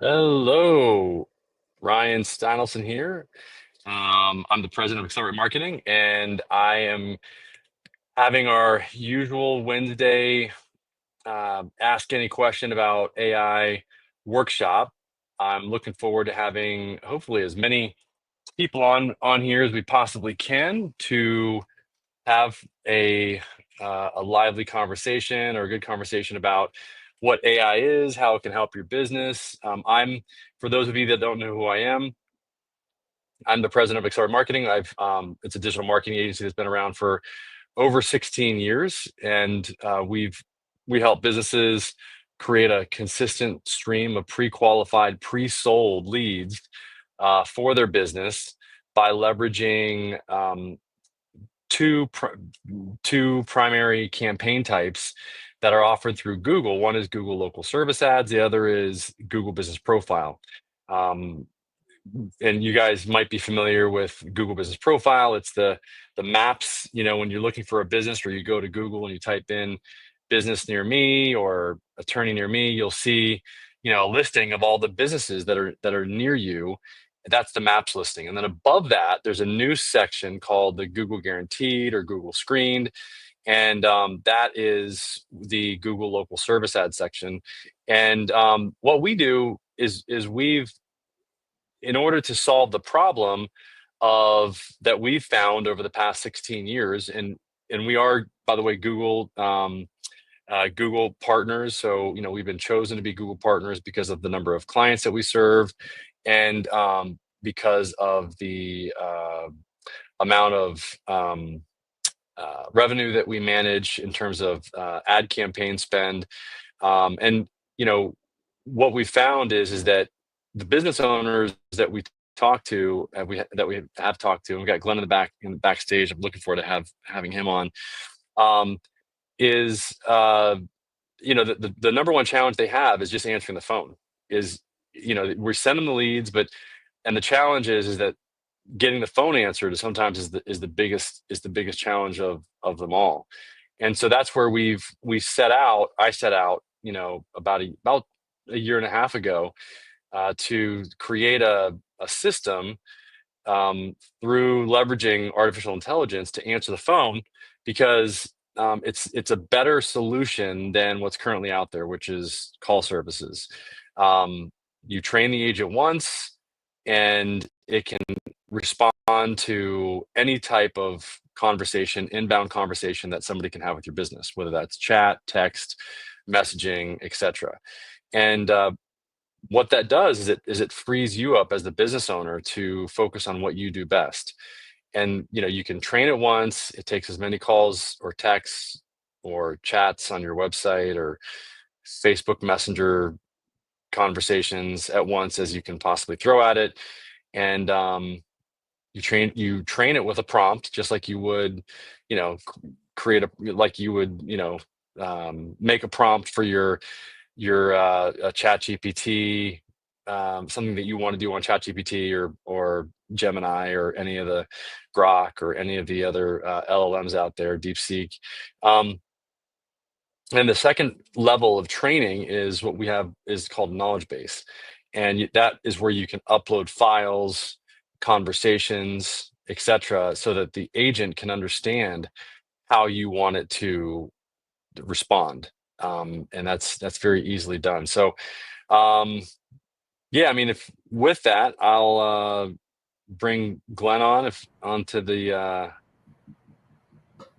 Hello, Ryan Steinelson here. I'm the president of Accelerate Marketing, and I am having our usual Wednesday Ask Any Question About AI workshop. I'm looking forward to having hopefully as many people on here as we possibly can to have a lively conversation or a good conversation about what AI is, how it can help your business. For those of you that don't know who I am, I'm the president of Accelerate Marketing. It's a digital marketing agency that's been around for over 16 years, and we help businesses create a consistent stream of pre-qualified, pre-sold leads for their business by leveraging two pr- two primary campaign types that are offered through Google. One is Google Local Service Ads. The other is Google Business Profile. Um, and you guys might be familiar with Google Business Profile. It's the maps. When you're looking for a business, or you go to Google and you type in business near me or attorney near me, you'll see a listing of all the businesses that are near you. That's the maps listing. And then above that, there's a new section called the Google Guaranteed or Google Screened. And that is the Google Local Service Ad section. And what we do is in order to solve the problem of that we've found over the past 16 years, and we are, by the way, Google partners. So we've been chosen to be Google partners because of the number of clients that we serve, and because of the amount of revenue that we manage in terms of ad campaign spend. And what we found is that the business owners that we talk to, that we have talked to, and we got Glenn in the backstage. I'm looking forward to having him on. Is the number one challenge they have is just answering the phone. We send them the leads, and the challenge is that getting the phone answered sometimes is the biggest challenge of them all. And so that's where I set out, about a year and a half ago, to create a system through leveraging artificial intelligence to answer the phone, because it's a better solution than what's currently out there, which is call services. You train the agent once, and it can respond to any type of conversation, inbound conversation that somebody can have with your business, whether that's chat, text, messaging, etc. And what that does is it frees you up as the business owner to focus on what you do best. And you can train it once. It takes as many calls or texts or chats on your website or Facebook Messenger conversations at once as you can possibly throw at it. And you train it with a prompt, just like you would, make a prompt for your chat GPT, something that you want to do on chat GPT or Gemini or any of the Grok or any of the other LLMs out there, DeepSeek. And the second level of training is what we have is called knowledge base. And that is where you can upload files, conversations, etc., so that the agent can understand how you want it to respond. And that's very easily done. So yeah, I mean, if with that, I'll bring Glenn onto the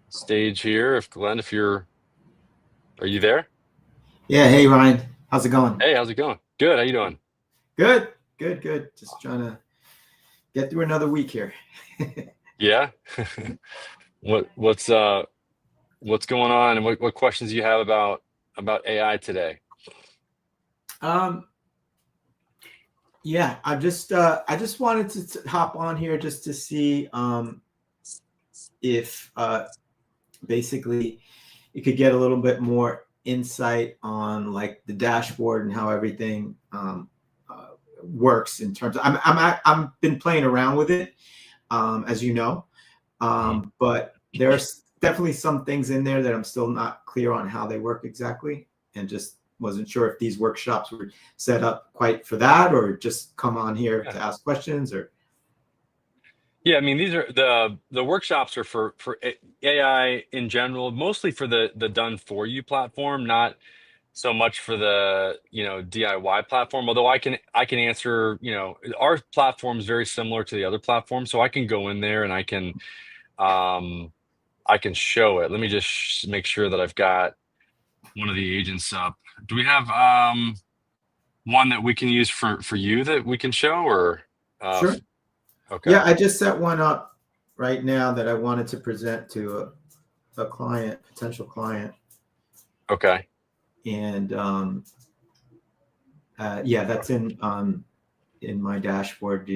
stage here. Are you there? Yeah, hey Ryan, how's it going? Hey, how's it going? Good. How you doing? Good, good, good. Just trying to get through another week here. Yeah. What's going on, and what questions do you have about AI today? Um, yeah, I just wanted to hop on here just to see if basically you could get a little bit more insight on like the dashboard and how everything works in terms of I'm been playing around with it, as you know. But there's definitely some things in there that I'm still not clear on how they work exactly, and just wasn't sure if these workshops were set up quite for that, or just come on here to ask questions, or. Yeah, I mean, these are the workshops are for AI in general, mostly for the done for you platform, not so much for the, DIY platform. Although I can answer, our platform is very similar to the other platform, so I can go in there and um I can show it. Let me just make sure that I've got one of the agents up. Do we have one that we can use for you that we can show, or Sure. okay. Yeah, I just set one up right now that I wanted to present to a client, potential client. Okay. And yeah, that's in my dashboard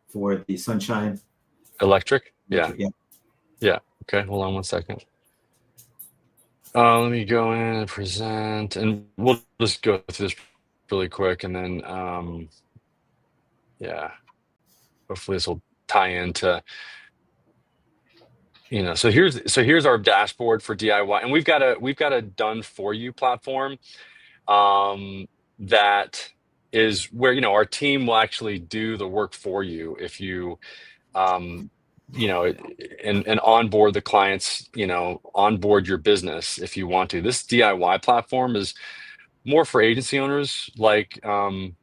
for the Sunshine Electric? Yeah. Electric. Yeah, Yeah. Okay. Hold on one second. Let me go in and present, and we'll just go through this really quick, and then yeah, hopefully this will tie into, so here's our dashboard for DIY, and we've got a done for you platform that is where our team will actually do the work for you if you um and onboard the clients, onboard your business if you want to. This DIY platform is more for agency owners, like Glenn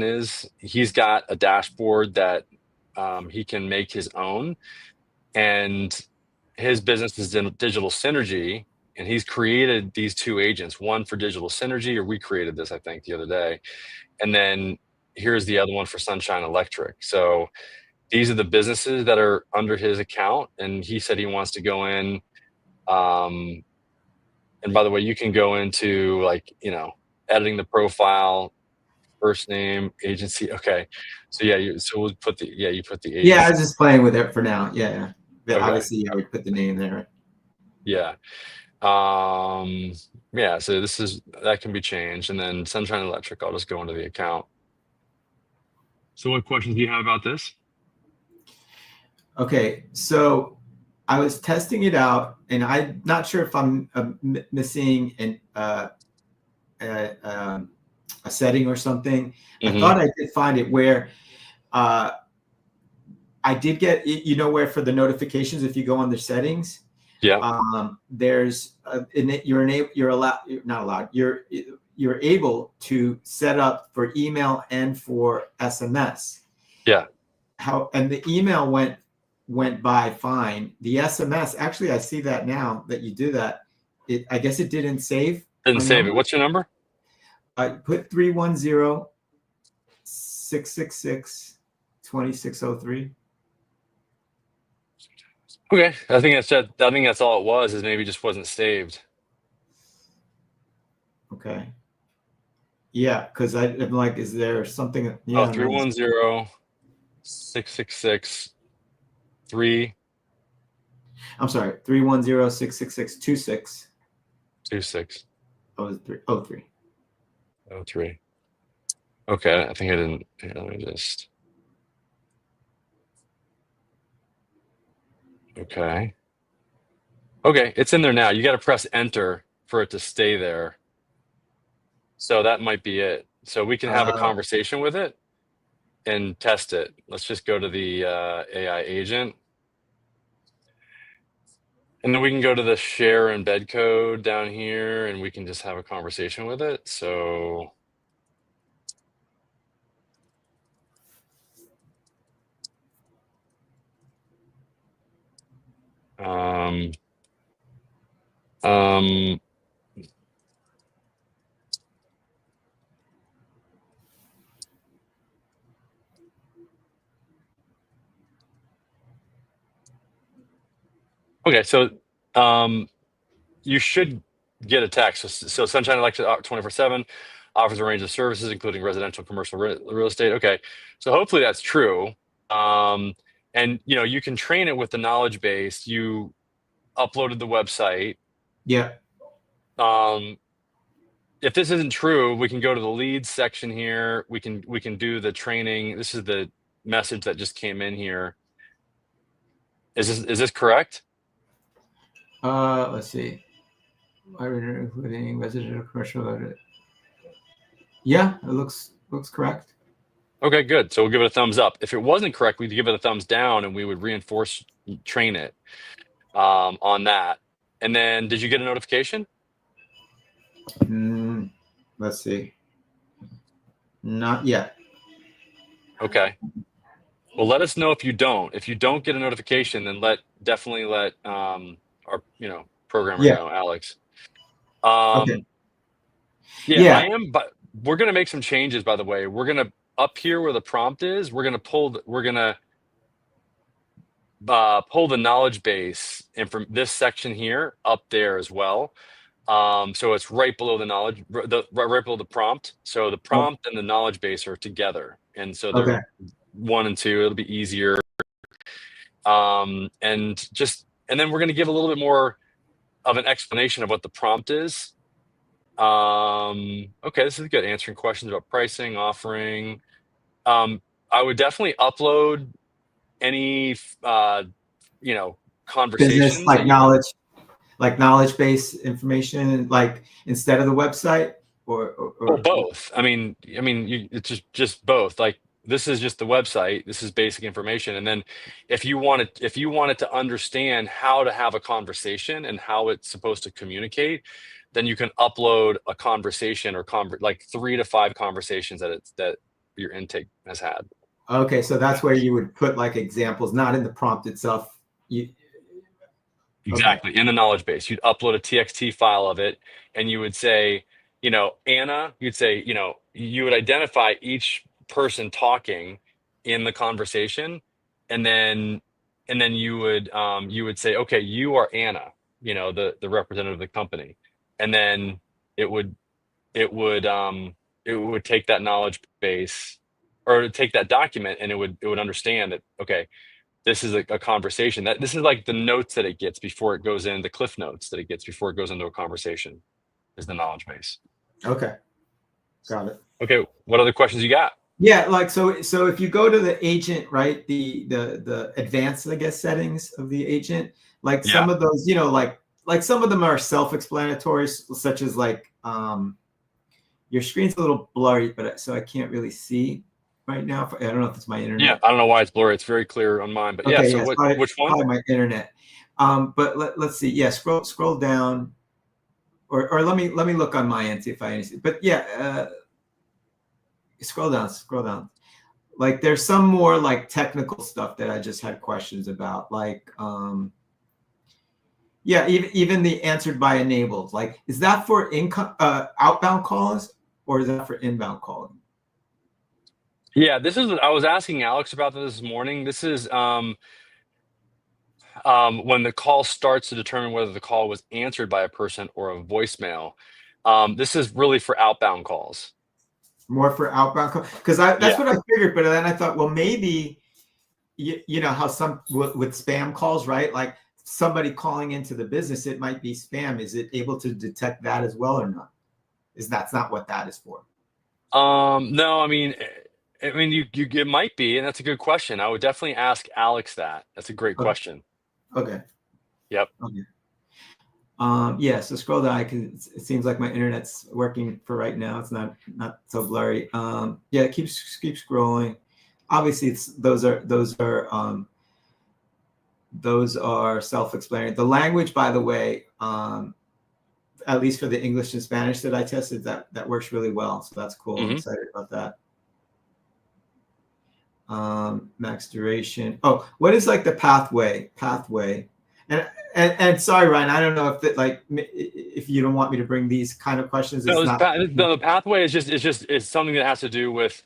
is. He's got a dashboard that he can make his own, and his business is in digital synergy, and he's created these two agents, one for digital synergy, or we created this, I think, the other day, and then here's the other one for Sunshine Electric. So these are the businesses that are under his account, and he said he wants to go in. And by the way, you can go into, editing the profile, first name, agency. Okay, so yeah, we'll put you put the yeah, I agency. was just playing with it for now. Yeah, yeah. But Okay, obviously, I would put the name there. yeah, yeah. So that can be changed, and then Sunshine Electric, I'll just go into the account. So what questions do you have about this? Okay, so I was testing it out, and I'm not sure if I'm missing a setting or something. I Mm-hmm. thought I did find it where uh, I did get, where for the notifications, if you go on the settings, Yeah, there's you're allowed, you're not allowed, you're able to set up for email and for SMS. yeah. And the email went by fine. The SMS, actually, I see that now that you do that. I guess it didn't save Didn't my save it. number. What's your number? I put 310-666-2603. Okay, I think that's all it was. Is maybe just wasn't saved. Okay. Yeah, because I'm like, is there something? Oh, Yeah, no. 310-666-326. I'm sorry, 310-666-2603. Oh, 03. Oh, three. Okay, I think I didn't. Here, let me just. Okay. Okay, it's in there now. You got to press enter for it to stay there. So that might be it. So we can have a conversation with it and test it. Let's just go to the AI agent. And then we can go to the share embed code down here, and we can just have a conversation with it. So um, um, okay, so you should get a text. So Sunshine Electric 24/7 offers a range of services, including residential, commercial, real estate. Okay, so hopefully that's true. And you can train it with the knowledge base. You uploaded the website. Yeah. If this isn't true, we can go to the leads section here. We can do the training. This is the message that just came in here. Is this correct? Let's see. including residential, commercial. Yeah, it looks correct. Okay, good. So we'll give it a thumbs up. If it wasn't correct, we'd give it a thumbs down, and we would reinforce, train it on that. And then, did you get a notification? Let's see. Not yet. Okay. Well, let us know if you don't. If you don't get a notification, then definitely let our programmer Yeah. know, Alex. Okay. Yeah, I Yeah. am, but we're gonna make some changes, by the way. We're gonna up here where the prompt is, we're gonna pull the knowledge base and from this section here up there as well. So it's right below the knowledge, right below the prompt. So the prompt and the knowledge base are together, and so they're Okay. 1 and 2. It'll be easier. And then we're going to give a little bit more of an explanation of what the prompt is. Okay, this is good. Answering questions about pricing, offering. I would definitely upload any Business conversations that you like knowledge base information, like instead of the website, Well, or both. It's just both. Like this is just the website. This is basic information, and then if you wanted to understand how to have a conversation and how it's supposed to communicate, then you can upload a conversation or like 3 to 5 conversations that your intake has had. okay, so that's where you would put like examples, not in the prompt itself. Okay. Exactly. In the knowledge base, you'd upload a TXT file of it, and you would say, Anna, you'd say, you would identify each person talking in the conversation, and then you would say, okay, you are Anna, the representative of the company. And then it would it would it would take that knowledge base or take that document, and it would understand that, okay, this is a conversation, that this is like the notes that it gets before it goes in, the cliff notes that it gets before it goes into a conversation is the knowledge base. Okay. Got it. Okay, what other questions you got? Yeah, like so if you go to the agent, right, the advanced, I guess, settings of the agent, like Yeah. some of those, like some of them are self-explanatory, such as like your screen's a little blurry, but so I can't really see right now. I don't know if it's my Yeah, internet. I don't know why it's blurry. It's very clear on mine, but yeah. Okay, So yeah, it's probably, which one? probably my internet. But let's see. Yeah, scroll down, or let me look on my end, see if I see. But yeah, scroll down. Like there's some more like technical stuff that I just had questions about, like yeah, even the answered by enabled. Like, is that for income outbound calls, or is that for inbound calling? Yeah, this is I was asking Alex about this morning. This is when the call starts to determine whether the call was answered by a person or a voicemail. This is really for outbound calls. More for outbound calls, because that's Yeah. what I figured. But then I thought, well, maybe you know how some with spam calls, right? Like somebody calling into the business, it might be spam. Is it able to detect that as well or not? That's not what that is for? No, you it might be, and that's a good question. I would definitely ask Alex that. That's a great Okay. question. Okay. Yep. Okay. Yeah, so scroll down. It seems like my internet's working for right now. It's not so blurry. Yeah, keep scrolling. Obviously, those are self-explanatory. The language, by the way, at least for the English and Spanish that I tested, that works really well. So that's cool. I'm excited about that. Max duration. Oh, what is like the pathway? And sorry, Ryan, I don't know if that, like, if you don't want me to bring these kind of questions, it's No, not. the pathway is something that has to do with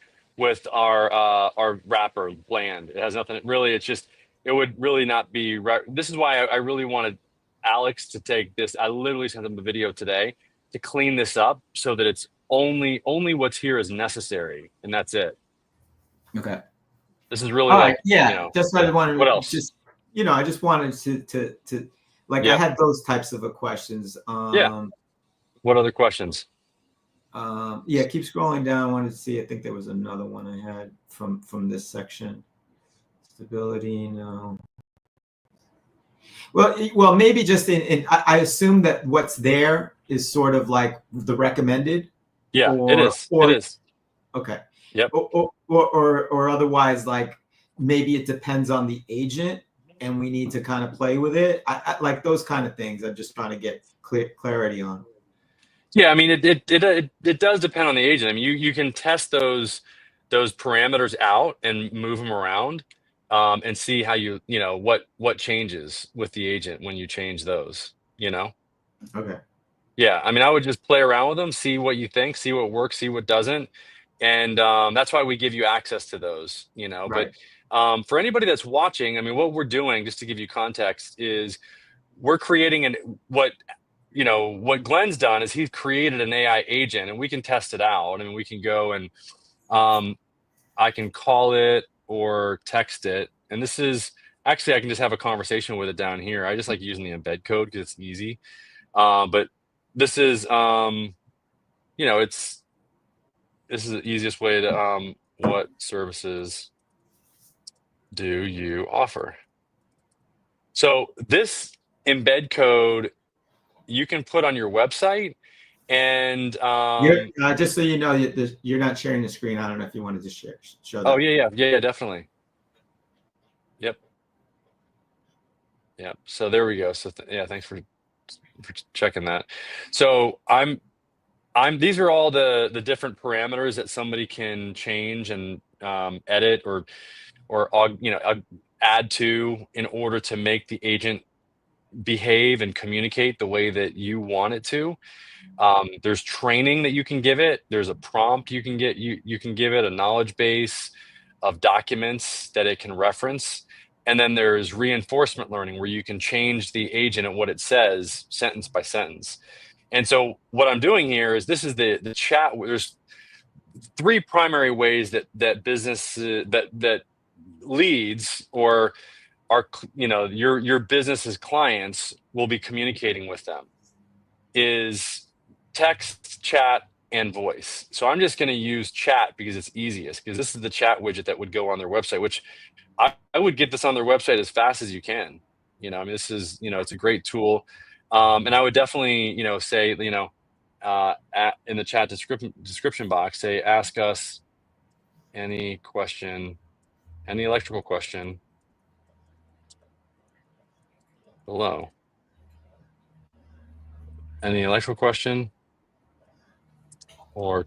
our wrapper land. It has nothing really. It would really not be right. This is why I really wanted Alex to take this. I literally sent him a video today to clean this up so that it's only what's here is necessary, and that's it. Okay. This is really All right. like, Yeah. Just what I yeah. wanted What to else? just, I just wanted to like, I Yep. had those types of questions. Yeah. What other questions? Yeah, keep scrolling down. I wanted to see, I think there was another one I had from this section. Stability, no. Well, maybe just I assume that what's there is sort of like the recommended, Yeah, it or is. It is. okay, Yep. or otherwise, like maybe it depends on the agent, and we need to kind of play with it. I like those kind of things. I'm just trying to get clarity on. Yeah, I mean it does depend on the agent. I mean you can test those parameters out and move them around, and see how you know what changes with the agent when you change those, you know? Okay, Yeah, I mean I would just play around with them, see what you think, see what works, see what doesn't. And that's why we give you access to those, you know. But right, for anybody that's watching, I mean what we're doing, just to give you context, is we're creating what what Glenn's done is he's created an AI agent, and we can test it out. I mean, we can go and um, I can call it or text it. And this is actually, I can just have a conversation with it down here. I just like using the embed code because it's easy. But this is, it's this is the easiest way to, what services do you offer? So this embed code you can put on your website. And you're just so you know, you're not sharing the screen. I don't know if you wanted to show oh that. yeah, definitely. Yep. Yep. So there we go. So yeah, thanks for checking that. So these are all the different parameters that somebody can change and edit or add to in order to make the agent behave and communicate the way that you want it to. There's training that you can give it. There's a prompt you can give it, a knowledge base of documents that it can reference. And then there's reinforcement learning where you can change the agent and what it says sentence by sentence. And so what I'm doing here is this is the chat. There's three primary ways that business that leads or our your business's clients will be communicating with them is text, chat, and voice. So I'm just going to use chat because it's easiest, because this is the chat widget that would go on their website, which I would get this on their website as fast as you can. I mean, this is, it's a great tool. And I would definitely, say, in the chat description box, say, ask us any question, any electrical question below. Any electrical question or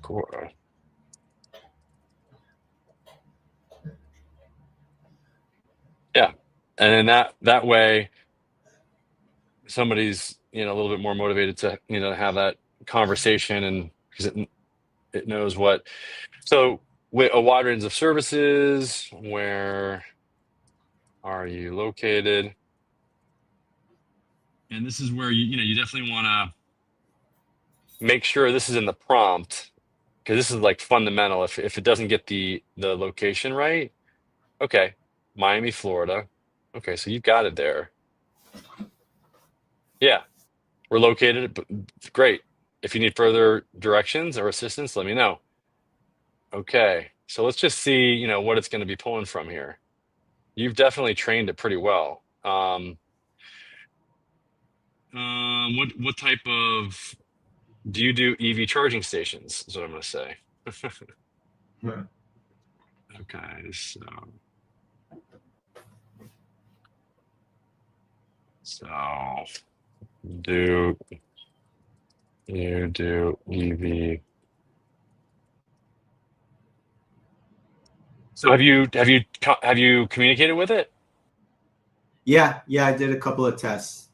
yeah. And then that way somebody's, a little bit more motivated to, have that conversation, and because it knows what. So with a wide range of services, where are you located? And this is where you definitely want to make sure this is in the prompt, because this is like fundamental. If it doesn't get the location right, okay, Miami, Florida. Okay, so you've got it there. Yeah, we're located. Great. If you need further directions or assistance, let me know. Okay, so let's just see, what it's going to be pulling from here. You've definitely trained it pretty well. What type of do you do EV charging stations? Is what I'm going to say. Yeah. Okay, so do you do EV? So have you communicated with it? Yeah, I did a couple of tests.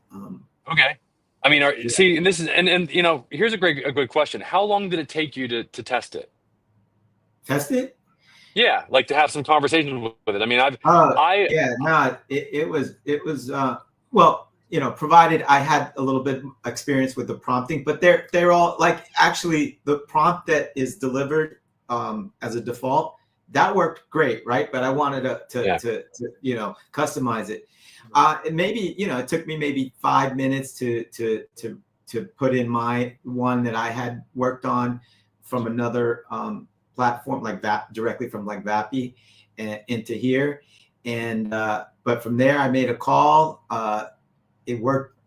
Okay. I mean, Yeah. see, and this is and here's a good question. How long did it take you to test it? Test it. Yeah, like to have some conversations with it. I mean, I Yeah, no, it was well, provided I had a little bit experience with the prompting, but they're all like, actually the prompt that is delivered as a default, that worked great, right? But I wanted yeah. to customize it. And maybe, it took me maybe 5 minutes to put in my one that I had worked on from another platform, like that, directly from like Vapi and into here. And but from there I made a call. It worked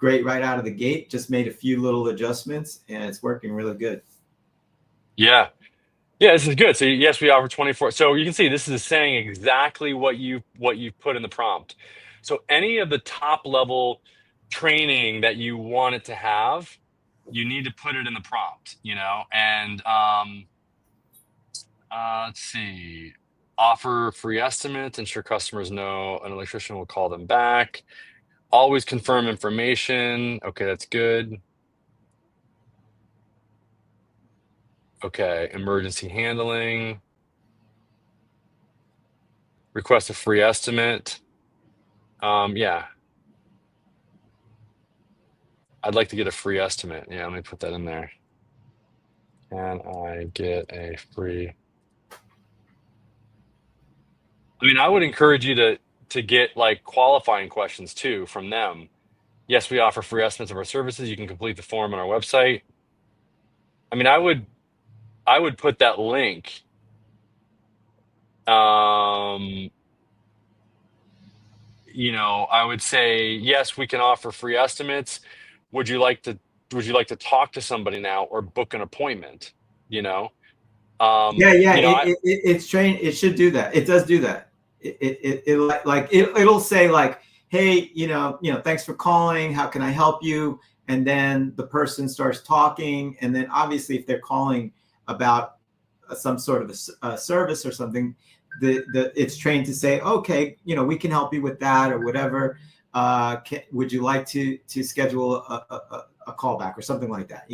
great right out of the gate. Just made a few little adjustments, and it's working really good. Yeah. Yeah, this is good. So yes, we offer 24. So you can see this is saying exactly what you put in the prompt. So any of the top level training that you want it to have, you need to put it in the prompt, and let's see. Offer free estimates, ensure customers know an electrician will call them back. Always confirm information. Okay, that's good. Okay, emergency handling. Request a free estimate. Yeah. I'd like to get a free estimate. Yeah, let me put that in there. Can I get a free? I mean, I would encourage you to get like qualifying questions too from them. Yes, we offer free estimates of our services. You can complete the form on our website. I mean, I would put that link. I would say, yes, we can offer free estimates. Would you like to talk to somebody now or book an appointment? Yeah, I it's trained. It should do that. It does do that. It'll say like, hey, thanks for calling. How can I help you? And then the person starts talking, and then obviously if they're calling about some sort of a service or something, it's trained to say, okay, we can help you with that or whatever. Would you like to schedule a callback or something like that?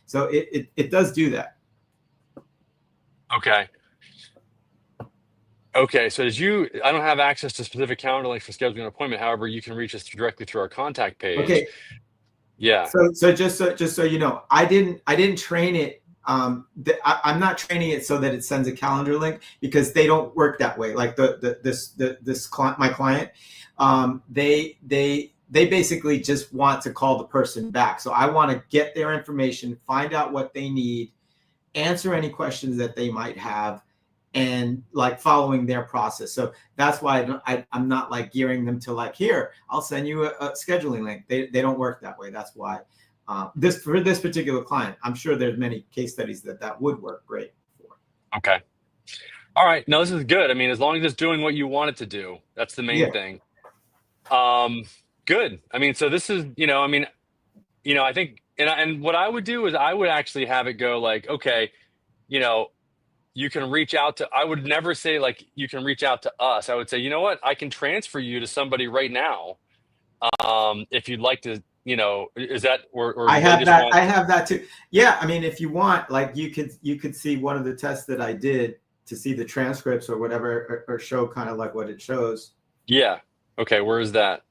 So it does do that. Okay. Okay, so I don't have access to specific calendar links for scheduling an appointment. However, you can reach us directly through our contact page. Okay. Yeah. So just so you know, I didn't train it. I'm not training it so that it sends a calendar link, because they don't work that way. Like this client, my client, they basically just want to call the person back. So I want to get their information, find out what they need, answer any questions that they might have, and like following their process. So that's why I'm not like gearing them to like, here, I'll send you a scheduling link. They don't work that way. That's why for this particular client, I'm sure there's many case studies that would work great for. Okay. All right. No, this is good. I mean, as long as it's doing what you want it to do, that's the main thing. Good. I mean, so this is, I think, and what I would do is I would actually have it go like, okay, you can reach out to, I would never say like, you can reach out to us. I would say, you know what, I can transfer you to somebody right now. If you'd like to, is that, or I have that. I have that too. Yeah. I mean, if you want, like you could see one of the tests that I did to see the transcripts or whatever, or show kind of like what it shows. Yeah. Okay. Where is that?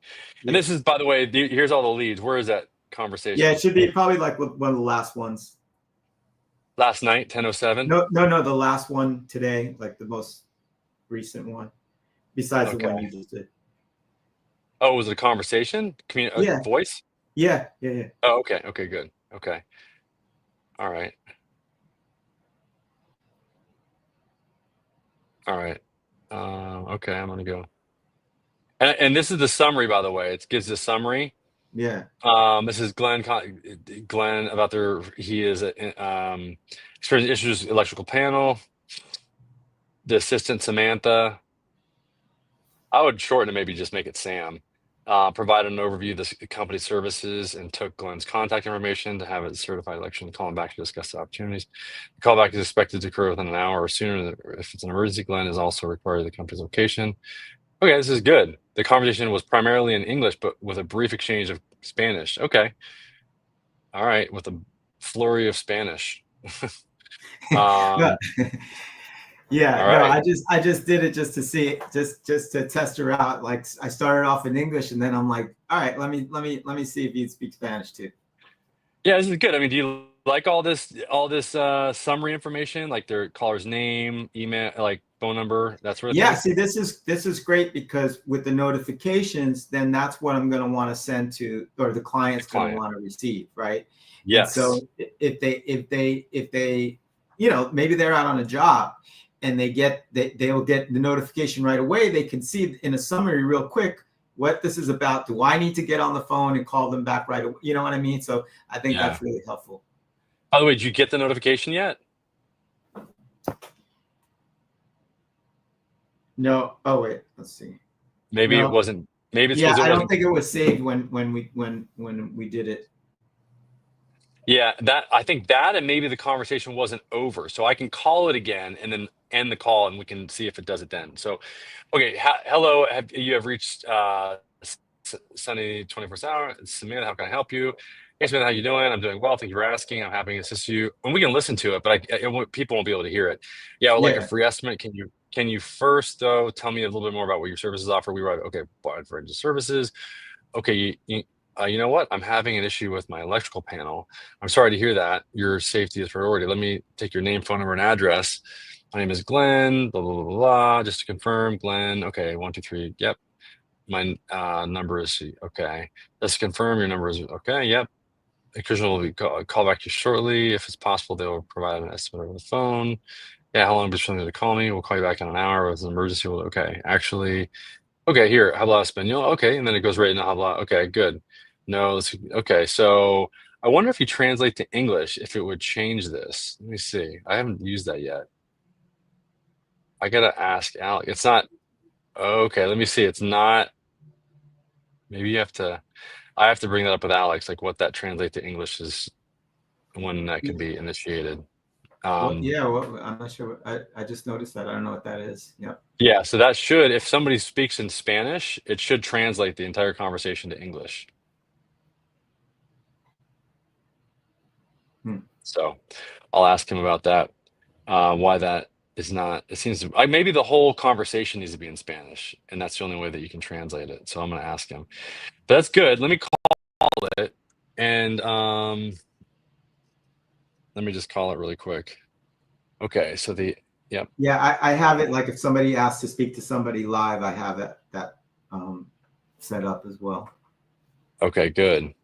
And this is, by the way, here's all the leads. Where is that conversation? Yeah. It should be probably like one of the last ones. Last night, 10:07? No, the last one today, like the most recent one, besides the one you just did. Oh, was it a conversation? Voice? Yeah. Oh, okay. Okay, good. Okay. All right. Okay, I'm gonna go. And this is the summary, by the way. It gives the summary. Yeah. This is Glenn about he is experienced issues electrical panel. The assistant Samantha. I would shorten it, maybe just make it Sam. Provide an overview of the company's services and took Glenn's contact information to have it certified election, call him back to discuss the opportunities. The callback is expected to occur within an hour or sooner. If it's an emergency, Glenn is also required of the company's location. Okay, this is good. The conversation was primarily in English, but with a brief exchange of Spanish. Okay. All right, with a flurry of Spanish. Yeah, right. no, I just did it just to see, just to test her out. Like I started off in English, and then I'm like, all right, let me see if you speak Spanish too. Yeah, this is good. I mean, do you like all this summary information, like their caller's name, email, like phone number, that sort of thing? Yeah, see, this is great, because with the notifications, then that's what I'm going to want to send to, or the client's going to want to receive, right? Yes. And so if they, maybe they're out on a job, and they'll get the notification right away. They can see in a summary real quick what this is about. Do I need to get on the phone and call them back right away? You know what I mean? So I think Yeah. that's really helpful. By the way, did you get the notification yet? No. Oh wait, let's see. Maybe it No. wasn't. Maybe it's Yeah, because it I don't wasn't. think it was saved when we did it. Yeah, that I think that, and maybe the conversation wasn't over, so I can call it again and then end the call, and we can see if it does it then. So, okay, hello, you have reached Sunny 24/7. It's Samantha. How can I help you? Hey Samantha, how you doing? I'm doing well. Thank you for asking. I'm happy to assist you. And we can listen to it, but people won't be able to hear it. Yeah, I would like a Yeah. free estimate. Can you first though tell me a little bit more about what your services offer? We write okay, wide range of services. Okay, you know what? I'm having an issue with my electrical panel. I'm sorry to hear that. Your safety is priority. Let me take your name, phone number, and address. My name is Glenn, blah, blah, blah, blah. Just to confirm, Glenn. Okay, 123. Yep. My number is, okay. Just to confirm, your number is, okay, yep. The Christian will call back to you shortly. If it's possible, they will provide an estimate over the phone. Yeah, how long before they call me? We'll call you back in an hour. If it's an emergency, okay. Actually, okay, here, habla español. Okay, and then it goes right into habla. Okay, good. No, okay. So I wonder if you translate to English, if it would change this. Let me see. I haven't used that yet. I gotta ask Alec. It's not okay. Let me see. It's not. Maybe I have to bring that up with Alex, like what that translate to English is, when that could be initiated. Well, yeah. Well, I'm not sure. I just noticed that. I don't know what that is. Yep. Yeah, so that should, if somebody speaks in Spanish, it should translate the entire conversation to English. Hmm. So I'll ask him about that. Why that is not, it seems to, maybe the whole conversation needs to be in Spanish, and that's the only way that you can translate it. So I'm going to ask him. But that's good. Let me call it, and let me just call it really quick. Okay, so yep. Yeah, I have it. Like if somebody asks to speak to somebody live, I have it that set up as well. Okay, good.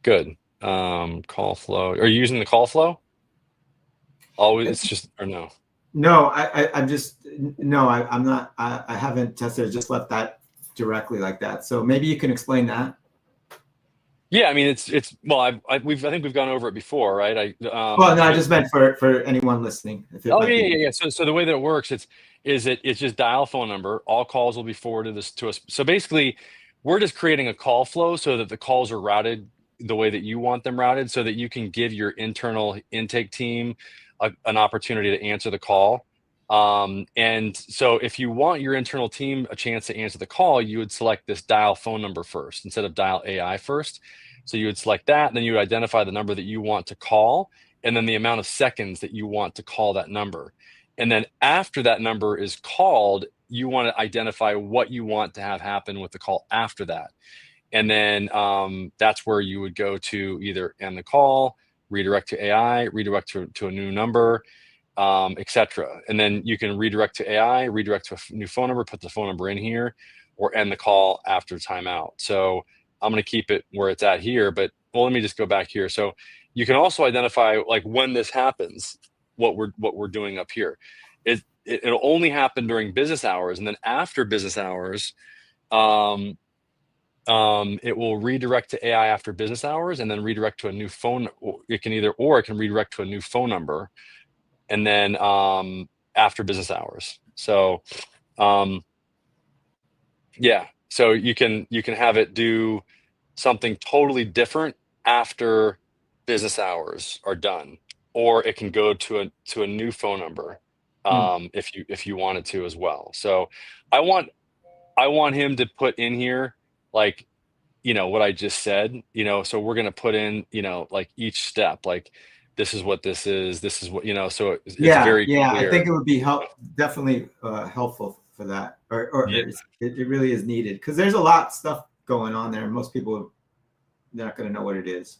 Good. Call flow. Are you using the call flow? Always, it's just, or no? No, I'm just no, I'm not. I haven't tested it. Just left that directly like that. So maybe you can explain that. Yeah, I mean, it's well, I think we've gone over it before, right? Well, no, I just meant for anyone listening, if it Oh might yeah, be yeah, yeah. different. So the way that it works, it's just dial phone number. All calls will be forwarded this to us. So basically, we're just creating a call flow so that the calls are routed the way that you want them routed, so that you can give your internal intake team an opportunity to answer the call. And so if you want your internal team a chance to answer the call, you would select this dial phone number first instead of dial AI first. So you would select that, then you would identify the number that you want to call, and then the amount of seconds that you want to call that number. And then after that number is called, you want to identify what you want to have happen with the call after that. And then that's where you would go to either end the call, redirect to AI, redirect to a new number, etc. And then you can redirect to AI, redirect to a new phone number, put the phone number in here, or end the call after timeout. So I'm going to keep it where it's at here, but well, let me just go back here. So you can also identify like when this happens, what we're doing up here. It'll only happen during business hours, and then after business hours, it will redirect to AI after business hours, and then redirect to a new phone. It can redirect to a new phone number, and then after business hours. So yeah, so you can have it do something totally different after business hours are done, or it can go to a new phone number Hmm. if you wanted to as well. So I want him to put in here, like, what I just said, so we're going to put in, like each step, like this is what this is, this is what, so it's Yeah, very yeah. I think clear. it would be definitely helpful for that, or Yeah, it really is needed because there's a lot of stuff going on there, and most people they're not going to know what it is.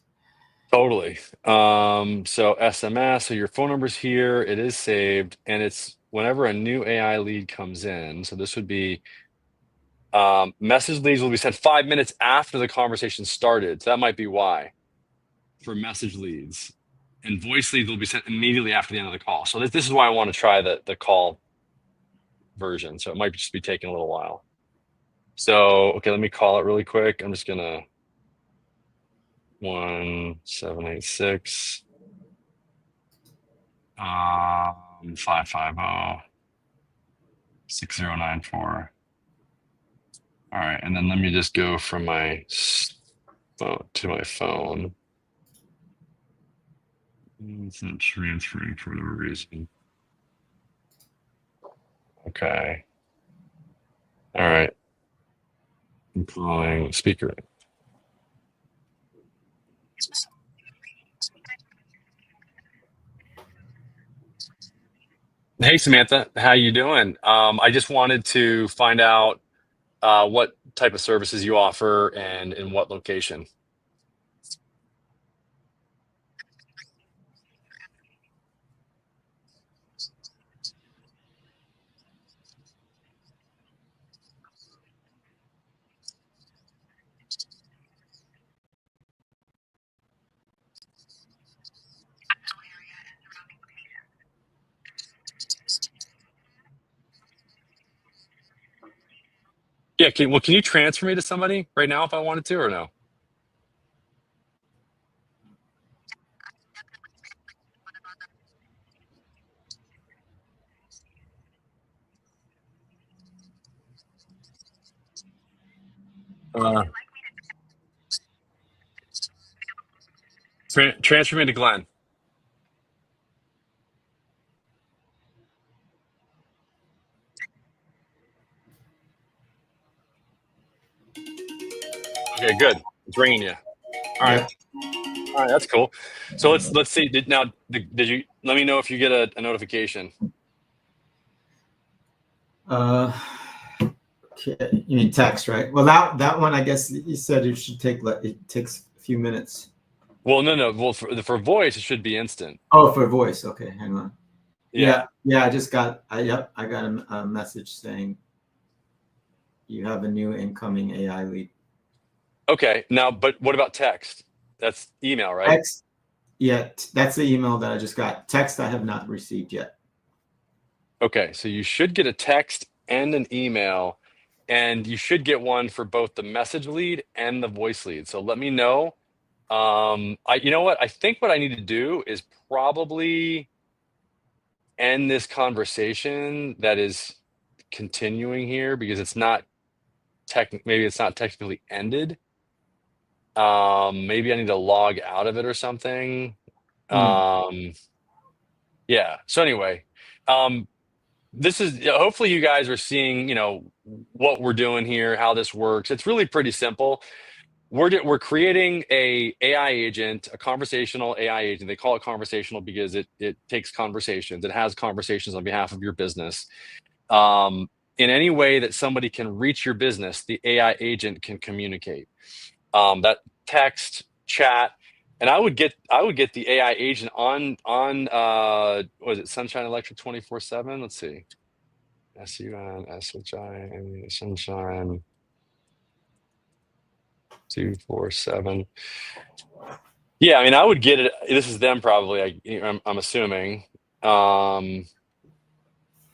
totally. So SMS, so your phone number's here, it is saved, and it's whenever a new AI lead comes in. So this would be message leads will be sent 5 minutes after the conversation started. So that might be why for message leads. And voice leads will be sent immediately after the end of the call. So this is why I want to try the call version. So it might just be taking a little while. So, okay, let me call it really quick. I'm just gonna 1786 550 6094. All right, and then let me just go from my phone to my phone. It's not transferring for whatever reason. Okay. All right. I'm calling speaker. Hey Samantha, how you doing? I just wanted to find out what type of services you offer and in what location. Yeah, can you transfer me to somebody right now if I wanted to or no? Uh, transfer me to Glenn. Okay, good. It's ringing you. All right. Yep. All right, that's cool. So let's see. Did you let me know if you get a notification? Uh, okay. You mean text, right? Well, that one, I guess you said it should take it takes a few minutes. Well, no. Well, for voice, it should be instant. Oh, for voice. Okay, hang on. Yeah. Yeah. I just got. I got a message saying you have a new incoming AI lead. Okay. Now, but what about text? That's email, right? Text. Yeah, that's the email that I just got. Text I have not received yet. Okay. So you should get a text and an email, and you should get one for both the message lead and the voice lead. So let me know. You know what? I think what I need to do is probably end this conversation that is continuing here because it's not maybe it's not technically ended. Maybe I need to log out of it or something. Hmm. Um, yeah. So anyway, um, this is hopefully you guys are seeing, what we're doing here, how this works. It's really pretty simple. We're creating a AI agent, a conversational AI agent. They call it conversational because it takes conversations. It has conversations on behalf of your business. In any way that somebody can reach your business, the AI agent can communicate. That text, chat, and I would get the AI agent on what was it Sunshine Electric 24/7? Let's see. SUN Sunshine 247. Yeah, I mean, I would get it. This is them probably. I'm assuming. Um,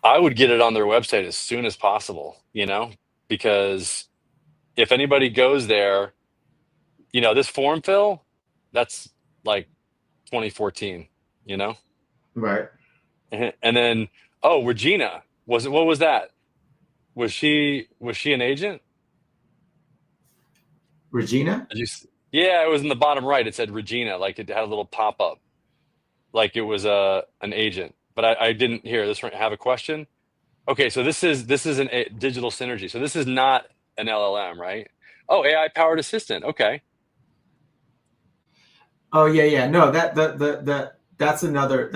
I would get it on their website as soon as possible. Because if anybody goes there, this form fill, that's like 2014. You know, Right. and then Regina was it? What was that? Was she an agent? Regina? Yeah, it was in the bottom right. It said Regina, like it had a little pop up, like it was an agent. But I didn't hear this. Have a question? Okay, so this is a digital synergy. So this is not an LLM, right? Oh, AI powered assistant. Okay. Oh yeah. No, that's another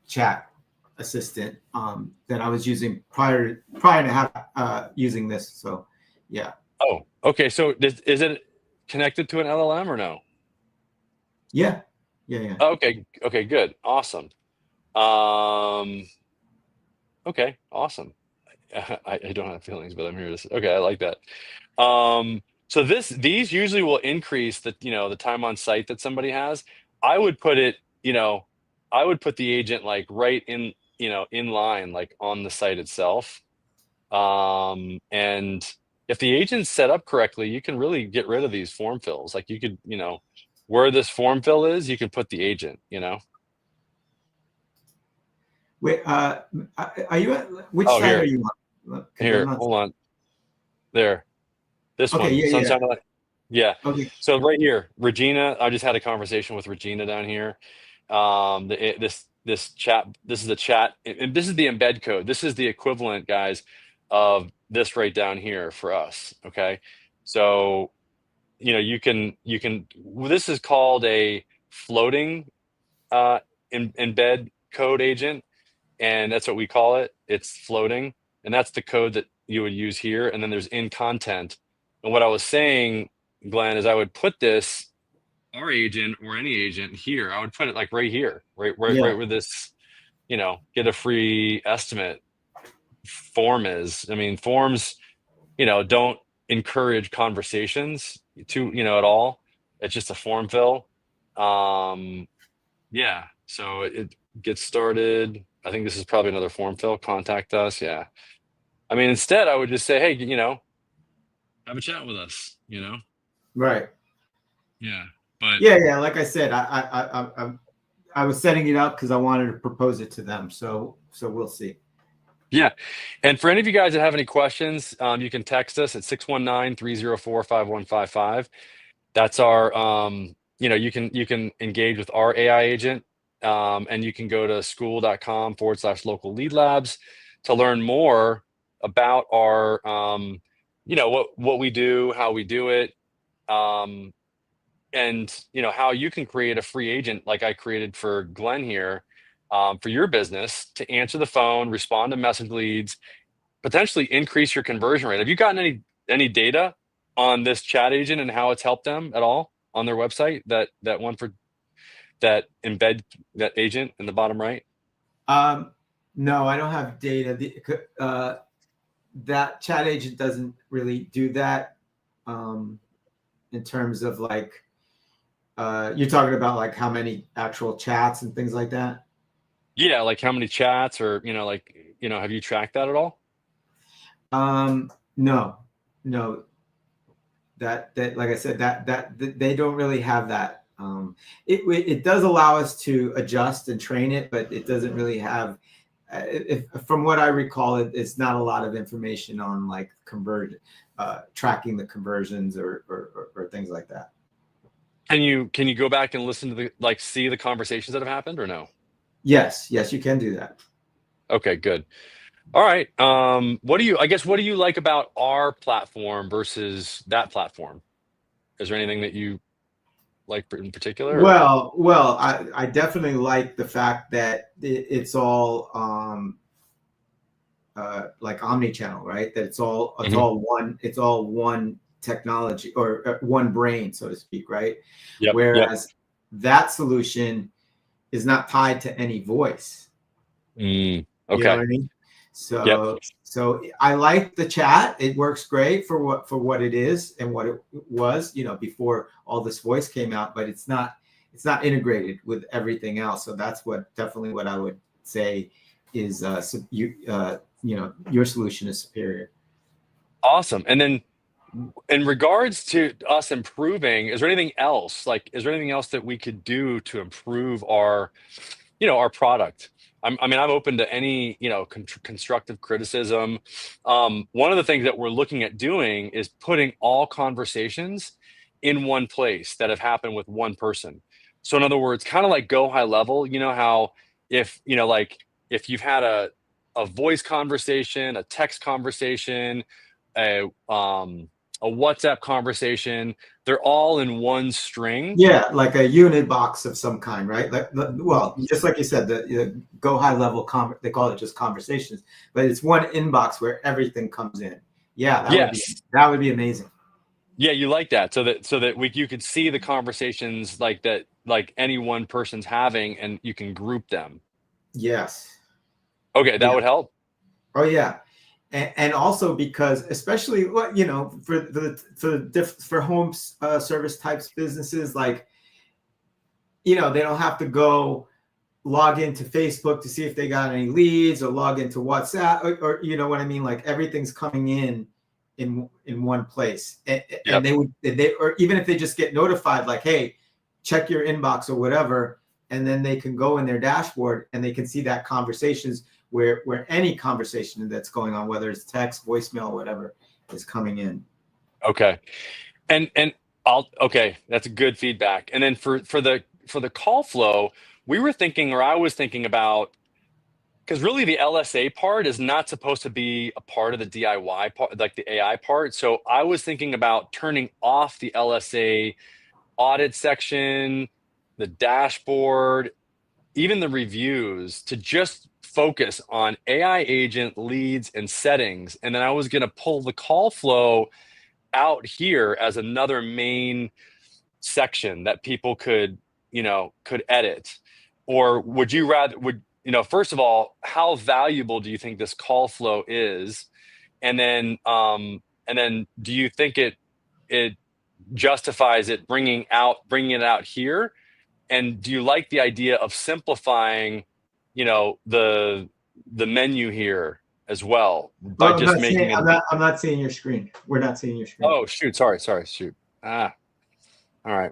chat assistant that I was using prior to using this. So yeah. Oh, okay. So is it connected to an LLM or no? Yeah. Yeah. Oh, okay. Okay. Good. Awesome. Um. Okay. Awesome. I don't have feelings, but I'm here to. Okay, I like that. So these usually will increase the time on site that somebody has. I would put it, I would put the agent like right in line, like on the site itself. And if the agent's set up correctly, you can really get rid of these form fills. Like you could, where this form fill is, you can put the agent. Wait, are you at which Oh, site are here, you on? Because I'm here, not. hold on. There, this Okay, one, yeah, yeah. Sunshine. Yeah. Okay, So right here, Regina, I just had a conversation with Regina down here. This chat, this is the chat, and this is the embed code. This is the equivalent, guys, of this right down here for us. Okay. So, well, this is called a floating embed code agent, and that's what we call it. It's floating, and that's the code that you would use here. And then there's in content. And what I was saying, Glenn, is I would put this our agent or any agent here. I would put it like right here, yeah, right where this, get a free estimate form is. I mean, forms, don't encourage conversations at all. It's just a form fill. Um, yeah. So it gets started. I think this is probably another form fill. Contact us. Yeah. I mean, instead, I would just say, hey, have a chat with us. right. Yeah. But Yeah, yeah. Like I said, I was setting it up because I wanted to propose it to them. So we'll see. yeah. And for any of you guys that have any questions, you can text us at 619-304-5155. That's our, you can engage with our AI agent. And you can go to school.com/local lead labs to learn more about our, what we do, how we do it. Um, and how you can create a free agent like I created for Glenn here, for your business to answer the phone, respond to message leads, potentially increase your conversion rate. Have you gotten any data on this chat agent and how it's helped them at all on their website? That one for that embed that agent in the bottom right. Um, no, I don't have data. That chat agent doesn't really do that. In terms of like, you're talking about like how many actual chats and things like that. Yeah, like how many chats or have you tracked that at all? No, no, that like I said, that they don't really have that. It does allow us to adjust and train it, but it doesn't really have. From what I recall, it's not a lot of information on like tracking the conversions or things like that. Can you go back and listen to see the conversations that have happened or no? Yes, yes, you can do that. Okay, good. All right. What do you like about our platform versus that platform? Is there anything that you like in particular? Or? Well, I definitely like the fact that it's all like omni-channel, right? That Mhm. it's all one technology or one brain, so to speak, right? Yep. Yep. Whereas that solution is not tied to any voice. You know Okay. what I mean? Yep. So I like the chat. It works great for what it is and what it was, before all this voice came out, but it's not integrated with everything else. So that's definitely what I would say is your solution is superior. Awesome. And then in regards to us improving, is there anything else? Is there anything else that we could do to improve our product? I'm open to any, constructive criticism. One of the things that we're looking at doing is putting all conversations in one place that have happened with one person. So in other words, kind of like go high level, how if, if you've had a voice conversation, a text conversation, a WhatsApp conversation, they're all in one string. Yeah, like a unit box of some kind, right? Like, well, just like you said, the go high level they call it just conversations, but it's one inbox where everything comes in. Yeah, Yes. that would be amazing. Yeah, you like that, so that you could see the conversations like that, like any one person's having, and you can group them. Yes. Okay, that Yeah. would help. Oh yeah, and also because especially what for home service types businesses, like they don't have to go log into Facebook to see if they got any leads, or log into WhatsApp, or you know what I mean? Like everything's coming in one place, and Yep. they or even if they just get notified, like, hey, check your inbox or whatever, and then they can go in their dashboard and they can see that conversations where any conversation that's going on, whether it's text, voicemail, whatever, is coming in. Okay. And okay, that's good feedback. And then for the call flow, we were thinking, or I was thinking about, because really the LSA part is not supposed to be a part of the DIY part, like the AI part. So I was thinking about turning off the LSA audit section, the dashboard, even the reviews, to just focus on AI agent leads and settings. And then I was going to pull the call flow out here as another main section that people could edit. Or would you rather, first of all, how valuable do you think this call flow is? And then do you think it justifies it bringing it out here? And do you like the idea of simplifying, the menu here as well, by Well, just making it? I'm not seeing your screen. We're not seeing your screen. Oh, shoot, sorry, shoot. All right.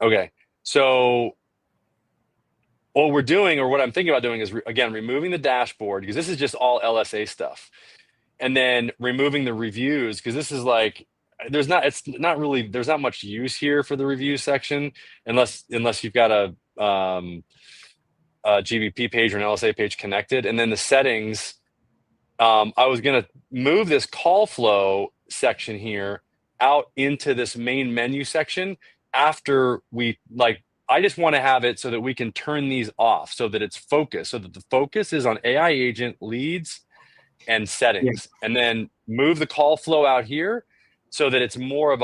Okay. So what we're doing, or what I'm thinking about doing, is again removing the dashboard, because this is just all LSA stuff, and then removing the reviews, because this is like, there's not much use here for the review section, unless you've got a GBP page or an LSA page connected. And then the settings, I was going to move this call flow section here out into this main menu section after I just want to have it so that we can turn these off, so that it's focused, so that the focus is on AI agent leads and Yeah. settings, and then move the call flow out here so that it's more of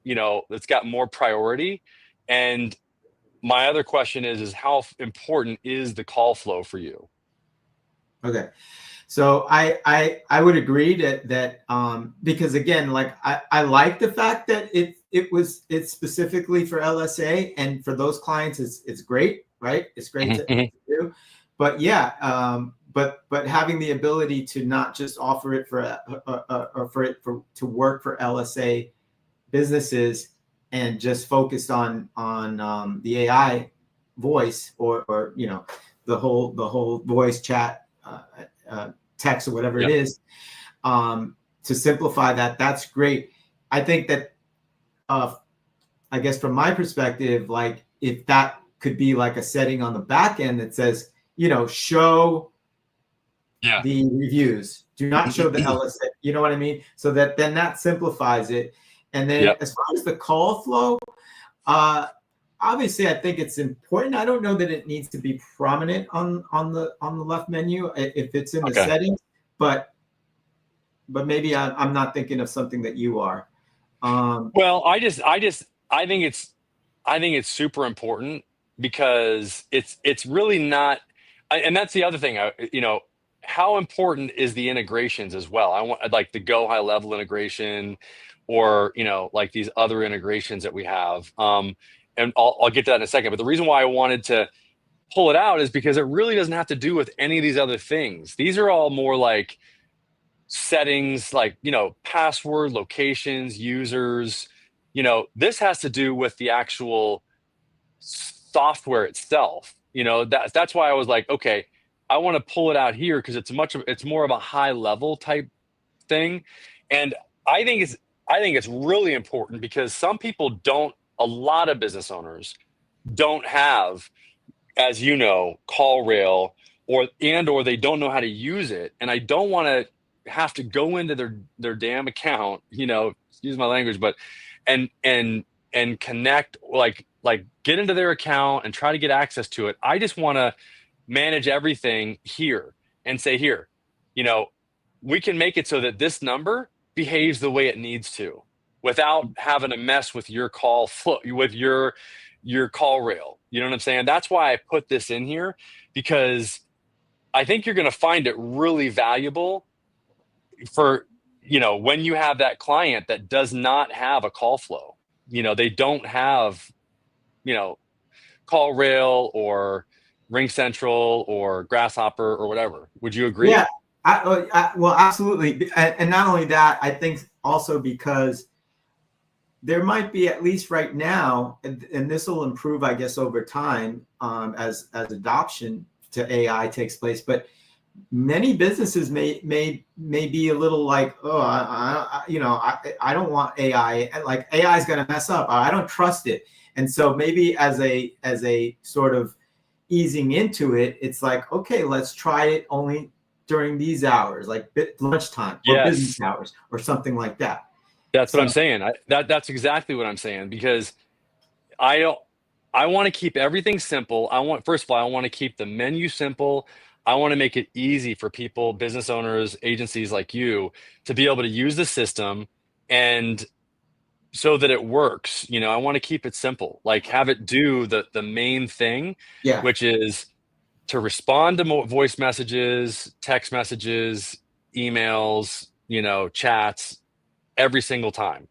it's got more priority. And my other question is how important is the call flow for you? Okay. So I would agree that because again, like I like the fact that it's specifically for LSA, and for those clients it's great, right? It's great to Mhm. do. But yeah, but having the ability to not just offer it or for it to work for LSA businesses, and just focused on the AI voice, or the whole voice chat, text, or whatever it Yep. is, to simplify that, that's great. I think that, I guess from my perspective, like if that could be like a setting on the back end that says, show Yeah. the reviews, do not show the LSA, you know what I mean? So that then that simplifies it. And then Yep. as far as the call flow, uh, obviously I think it's important. I don't know that it needs to be prominent on the left menu if it's in the Okay. settings, but maybe I'm not thinking of something that you are. Um, Well, I think it's super important, because it's really not, and that's the other thing. How important is the integrations as well? I'd like the Go high level integration, or like these other integrations that we have. And I'll get to that in a second. But the reason why I wanted to pull it out is because it really doesn't have to do with any of these other things. These are all more like settings, like password, locations, users. This has to do with the actual software itself. That's why I was like, okay, I want to pull it out here, because it's more of a high level type thing. And i think it's I think it's really important, because some people don't, a lot of business owners don't have, as call rail, or they don't know how to use it. And I don't want to have to go into their damn account, excuse my language, but and connect, like get into their account and try to get access to it. I just want to manage everything here and say, here, you know, we can make it so that this number behaves the way it needs to, without having to mess with your call flow, with your call rail. You know what I'm saying? That's why I put this in here, because I think you're going to find it really valuable for, when you have that client that does not have a call flow. They don't have, you know, Call Rail or Ring Central or Grasshopper or whatever. Would you agree? Yeah, well, absolutely. And not only that, I think also because there might be, at least right now, and this will improve, I guess, over time, as adoption to AI takes place. But many businesses may be a little like, oh, I don't want AI. Like AI is going to mess up. I don't trust it. And so maybe as a sort of easing into it, it's like, okay, let's try it only during these hours, like lunchtime or business Yes. hours or something like that. That's what So I'm saying. That's exactly what I'm saying because I don't I want to keep everything simple. First of all, I want to keep the menu simple. I want to make it easy for people, business owners, agencies like you to be able to use the system and so that it works. I want to keep it simple. Like have it do the main thing, yeah, which is to respond to voice messages, text messages, emails, chats every single time.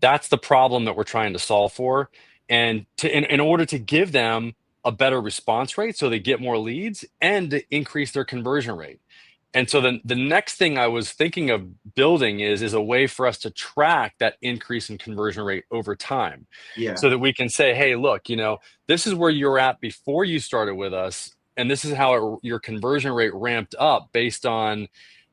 That's the problem that we're trying to solve for. And in order to give them a better response rate so they get more leads and to increase their conversion rate. And so the next thing I was thinking of building is a way for us to track that increase in conversion rate over time yeah. so that we can say, hey, look, this is where you're at before you started with us. And this is how your conversion rate ramped up based on,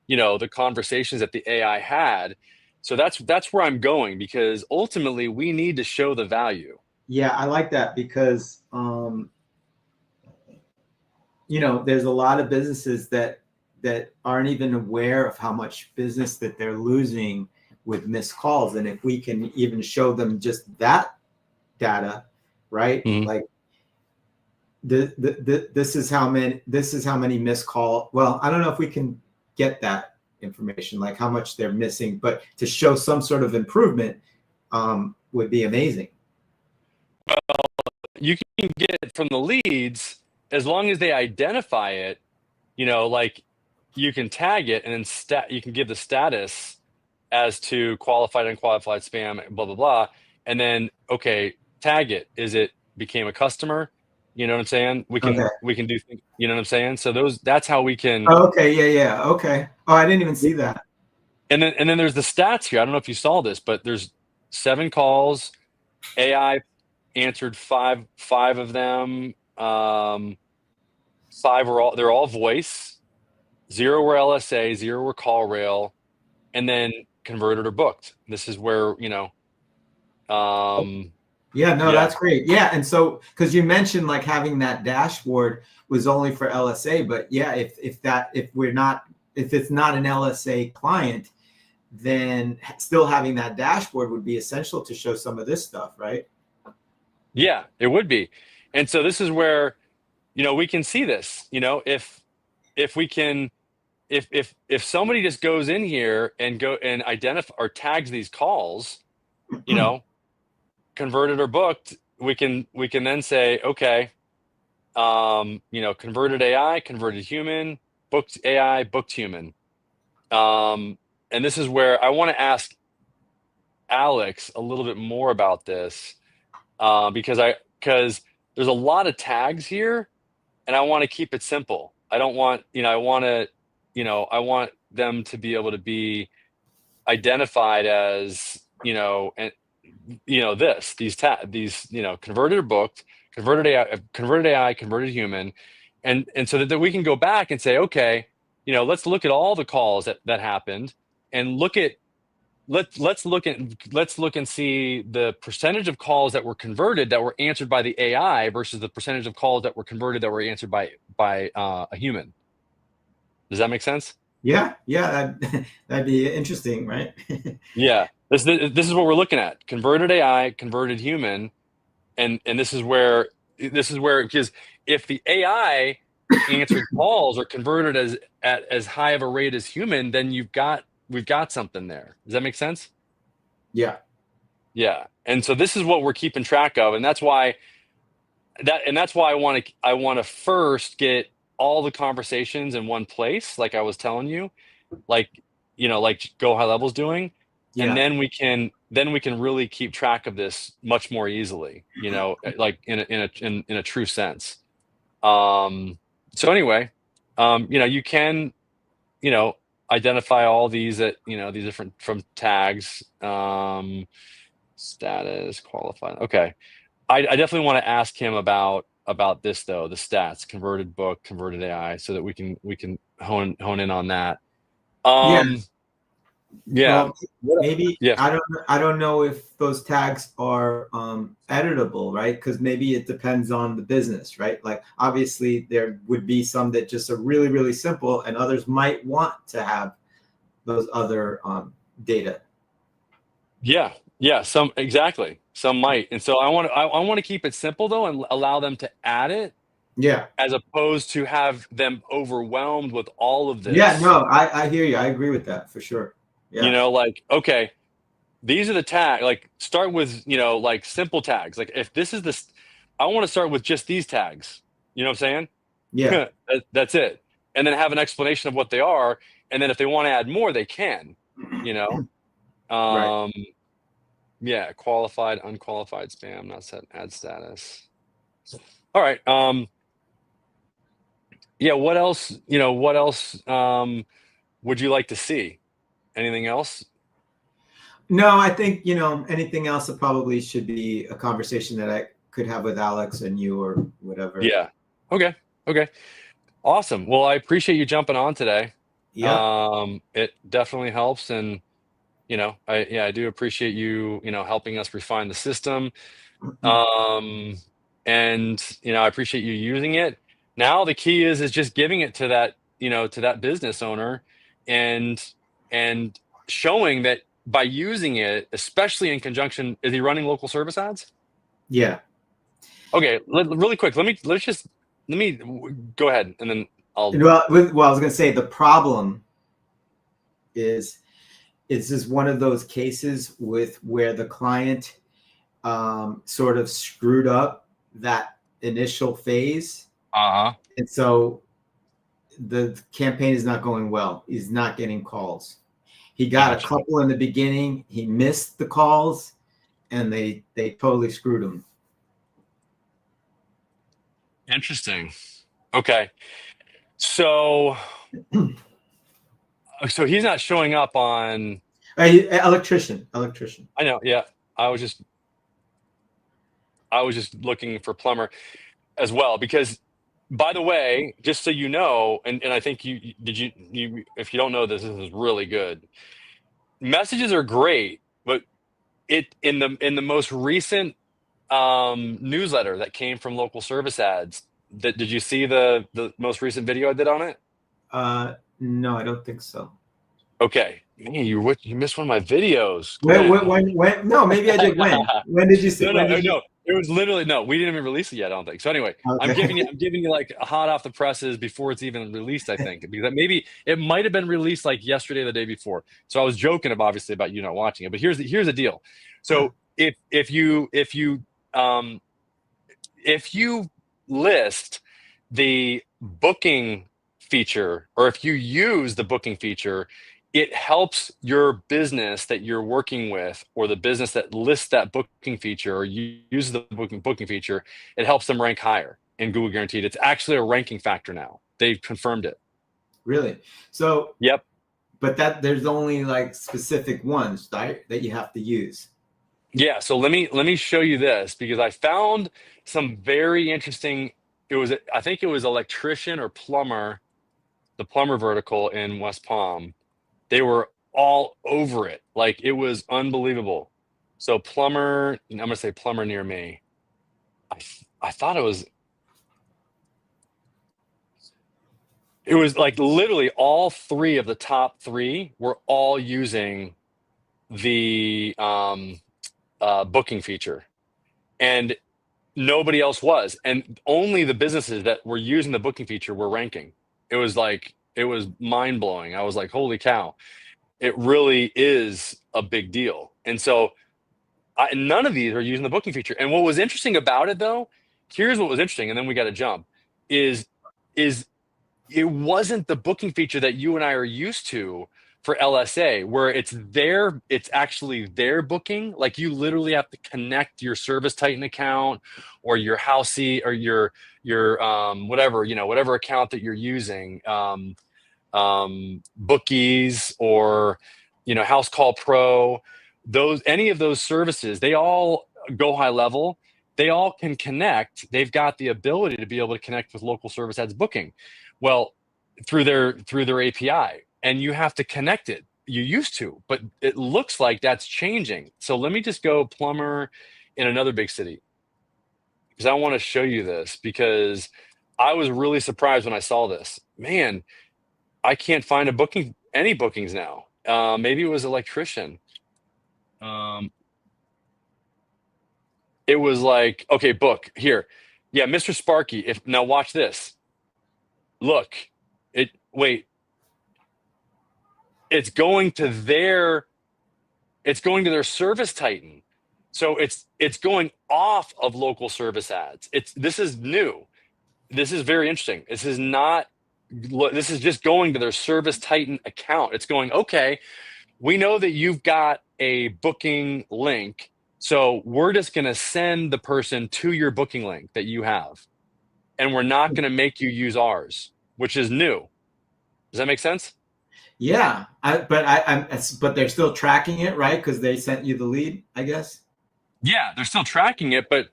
the conversations that the AI had. So that's where I'm going because ultimately we need to show the value. Yeah, I like that because there's a lot of businesses that aren't even aware of how much business that they're losing with missed calls. And if we can even show them just that data, right? Mhm. Like this is how many missed call. Well, I don't know if we can get that information, like how much they're missing, but to show some sort of improvement would be amazing. You can get it from the leads as long as they identify it, like you can tag it and then you can give the status as to qualified, unqualified spam, blah, blah, blah. And then, okay, tag it. Is it became a customer? You know what I'm saying? Okay. We can do things, you know what I'm saying? So that's how we can. Oh, okay. Yeah. Yeah. Okay. Oh, I didn't even see that. And then there's the stats here. I don't know if you saw this, but there's 7 calls. AI answered five of them. They're all voice. 0 were LSA, 0 were call rail, and then converted or booked. This is where, Yeah, no, yeah, that's great. Yeah, and so because you mentioned like having that dashboard was only for LSA, but yeah, if it's not an LSA client, then still having that dashboard would be essential to show some of this stuff, right? yeah, it would be. And so this is where, we can see this, if we can, if somebody just goes in here and go and identify or tags these calls, you know, converted or booked, we can then say, okay, converted AI, converted human, booked AI, booked human. Um, and this is where I want to ask Alex a little bit more about this, because there's a lot of tags here, and I want to keep it simple. I don't want, I want them to be able to be identified as, and these converted or booked, converted AI, converted human, and so that we can go back and say, okay, let's look at all the calls that happened and let's look and see the percentage of calls that were converted that were answered by the AI versus the percentage of calls that were converted that were answered by a human. Does that make sense? Yeah, yeah, that'd be interesting, right? Yeah. This is what we're looking at. Converted AI, converted human, and this is where because if the AI answered calls or converted at as high of a rate as human, then we've got something there. Does that make sense? Yeah, Yeah. And so this is what we're keeping track of, and that's why I want to first get all the conversations in one place, like I was telling you, like like Go High Level's doing, and yeah, then we can then we can really keep track of this much more easily, like in a true sense. So anyway, you can, you know, identify all these these different from tags, status, qualified. Okay. I definitely want to ask him about this though, the stats, converted book, converted AI, so that we can hone in on that. Yeah. Um, yeah. Well, What? maybe Yeah. I don't know if those tags are editable, right? Because maybe it depends on the business, right? Like obviously there would be some that just are really really simple, and others might want to have those other data. Yeah. Yeah. Some exactly. Some might. And so I want to keep it simple though and allow them to add it Yeah. as opposed to have them overwhelmed with all of Yeah. this. No, I hear you. I agree with that for sure. Yeah. Like, okay, these are the tag, like start with, like simple tags. Like if this is this, I want to start with just these tags. You know what I'm Yeah. saying? That's it. And then have an explanation of what they are. And then if they want to add more, they can, you know? Right. Um, yeah, qualified, unqualified spam, not set ad status. All right. Yeah, what else would you like to see? Anything else? No, I think, anything else that probably should be a conversation that I could have with Alex and you or whatever. Yeah. Okay. Okay. Awesome. Well, I appreciate you jumping on today. Yep. It definitely helps, and I do appreciate you, helping us refine the system. Um, and I appreciate you using it. Now the key is just giving it to that business owner, and and showing that by using it, especially in conjunction, is he running local service ads? Yeah. Okay, really quick, let me go ahead, and then I'll. Well, I was going to say the problem is this is one of those cases with where the client sort of screwed up that initial phase, Uh-huh. and so the campaign is not going well. He's not getting calls. He got a Gotcha. couple in the beginning. He missed the calls, and they totally screwed him. Interesting. Okay. So he's not showing up on. Electrician. I know, yeah. I was just I was just looking for plumber as well because, by the way, just so you know, and I think you if you don't know this is really good. Messages are great, but in the most recent newsletter that came from local service ads, that did you see the most recent video I did on it? No, I don't think so. Okay. Man, you missed one of my videos, When, Glenn. when, when, no, maybe I did. When did you say? No, When no, did you? no. It was literally no. We didn't even release it yet. I don't think. So anyway, Okay. I'm giving you like hot off the presses before it's even released. I think because maybe it might have been released like yesterday or the day before. So I was joking obviously about you not watching it. But here's the deal. So um if you list the booking feature, or if you use the booking feature, it helps your business that you're working with, or the business that lists that booking feature or uses the booking feature. It helps them rank higher in Google Guaranteed. It's actually a ranking factor now. They've confirmed it. Really? So, Yep. but there's only like specific ones, right, that you have to use. Yeah. So let me show you this because I found some very interesting. I think it was electrician or plumber, the plumber vertical in West Palm. They were all over it. Like it was unbelievable. So plumber, I'm gonna say plumber near me. I thought it was like literally all three of the top three were all using the booking feature, and nobody else was. And only the businesses that were using the booking feature were ranking. It was mind blowing. I was like, holy cow, it really is a big deal. And so none of these are using the booking feature. And what was interesting about it, though, here's what was interesting, and then we got to jump. Is it wasn't the booking feature that you and I are used to, for LSA, where it's actually their booking. Like you literally have to connect your Service Titan account or your Housey or your whatever, whatever account that you're using, Bookies or House Call Pro, those any of those services, they all go high level. They all can connect. They've got the ability to be able to connect with local service ads booking. Well, through their API, and you have to connect it. You used to, but it looks like that's changing. So let me just go plumber in another big city because I want to show you this because I was really surprised when I saw this. Man, I can't find any bookings now. Maybe it was electrician. Um, it was like, okay, book here. Yeah, Mr. Sparky. If now watch this. Look, wait, it's going to their Service Titan. So it's going off of local service ads. This is new. This is very interesting. This is just going to their Service Titan account. It's going, okay, we know that you've got a booking link. So we're just going to send the person to your booking link that you have. And we're not going to make you use ours, which is new. Does that make sense? Yeah, but they're still tracking it, right? Because they sent you the lead, I guess. Yeah, they're still tracking it, but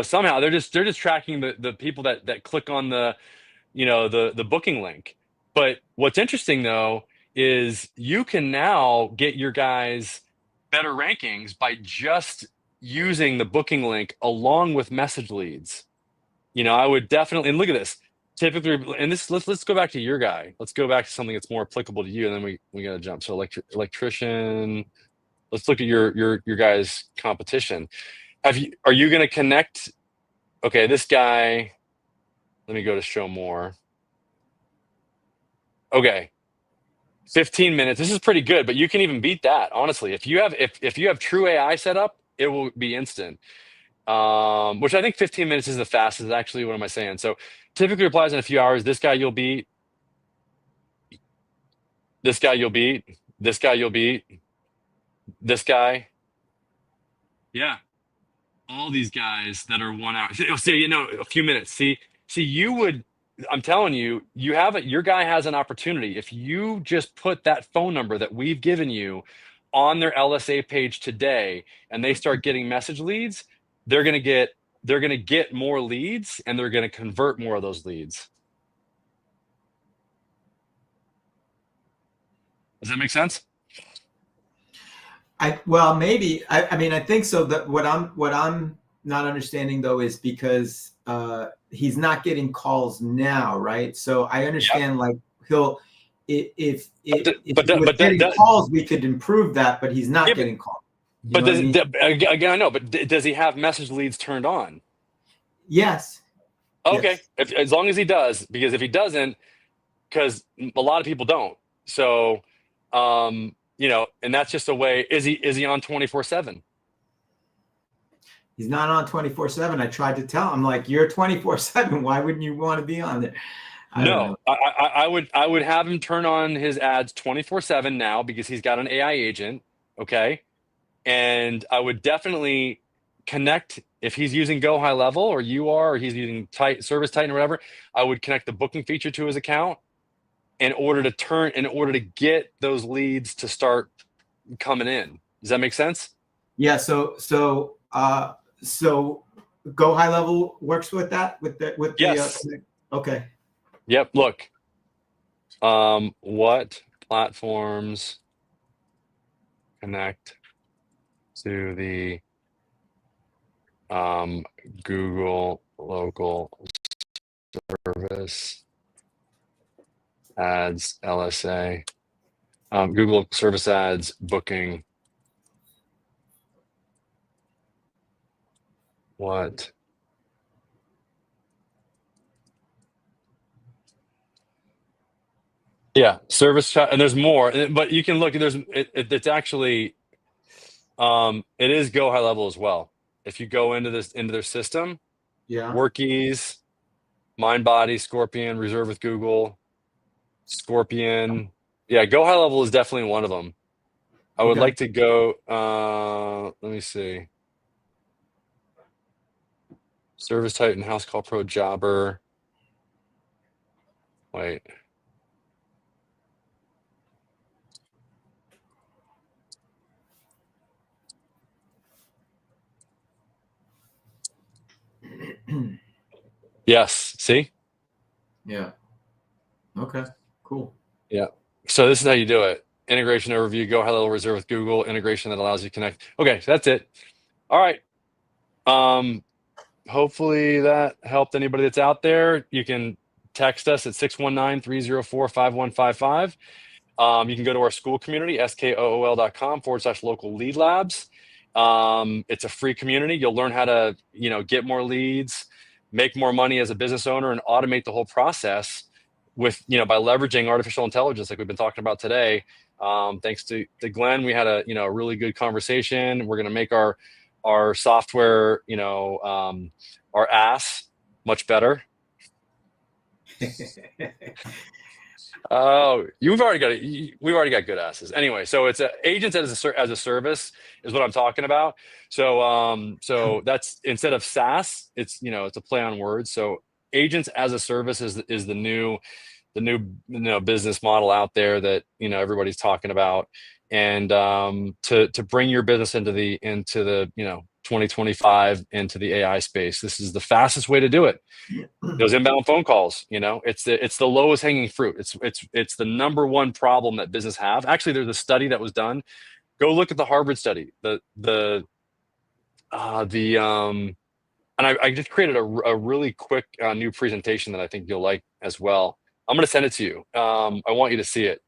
somehow they're just tracking the people that click on the booking link. But what's interesting though is you can now get your guys better rankings by just using the booking link along with message leads. I would definitely, and look at this. Typically, and this let's go back to your guy. Let's go back to something that's more applicable to you, and then we got to jump. So electrician. Let's look at your guys' competition. Are you going to connect? Okay, this guy. Let me go to show more. Okay, 15 minutes. This is pretty good, but you can even beat that, honestly. If you have true AI set up, it will be instant. Which I think 15 minutes is the fastest. Actually, what am I saying? So typically replies in a few hours. This guy you'll beat. This guy you'll beat. This guy you'll beat. This guy. Yeah, all these guys that are 1 hour. See, a few minutes. See, you would. I'm telling you, your guy has an opportunity. If you just put that phone number that we've given you on their LSA page today, and they start getting message leads, they're gonna get more leads, and they're gonna convert more of those leads. Does that make sense? Well, maybe. I mean, I think so. That what I'm not understanding though is because he's not getting calls now, right? So I Yep. understand like he'll if But he was getting calls, we could improve that, but he's yeah, not getting calls. You but know what I mean? again, I know, but does he have message leads turned on? Yes. Okay, Yes. as long as he does, because if he doesn't, because a lot of people don't. So, and that's just a way. Is he on 24/7? He's not on 24/7. I tried to tell him, like, you're 24/7. Why wouldn't you want to be on there? I don't No, know. I would have him turn on his ads 24/7 now because he's got an AI agent. Okay, and I would definitely connect if he's using Go High Level or you are, or he's using Service Titan or whatever. I would connect the booking feature to his account in order to get those leads to start coming in. Does that make sense? Yeah. So Go High Level works with that with the Yes. okay. Yep. Look, what platforms connect to the Google local service ads LSA? Google service ads booking. What? Yeah, service chat, and there's more, but you can look. It's actually it is Go High Level as well. If you go into their system, Yeah. Workies, MindBody, Scorpion, Reserve with Google, Scorpion. Yeah, Go High Level is definitely one of them. I would Okay. like to go, let me see. Service Titan, House Call Pro, Jobber. Wait. Yes. See? Yeah. Okay. Cool. Yeah. So this is how you do it. Integration overview, Go High Level Reserve with Google, integration that allows you to connect. Okay, so that's it. All right. Hopefully that helped anybody that's out there. You can text us at 619-304-5155. You can go to our school community, skool.com/local lead labs. It's a free community. You'll learn how to, get more leads, make more money as a business owner, and automate the whole process with, by leveraging artificial intelligence, like we've been talking about today. Thanks to Glenn, we had a really good conversation. We're going to make our software, our ass much better. Oh, we've already got good asses. Anyway, so it's agents as a service is what I'm talking about. So that's instead of SaaS, it's a play on words. So agents as a service is the new business model out there that everybody's talking about, and to bring your business into the 2025 into the AI space. This is the fastest way to do it. Those inbound phone calls, it's the lowest hanging fruit. It's the number one problem that business have. Actually, there's a study that was done. Go look at the Harvard study. And I just created a really quick new presentation that I think you'll like as well. I'm going to send it to you. I want you to see it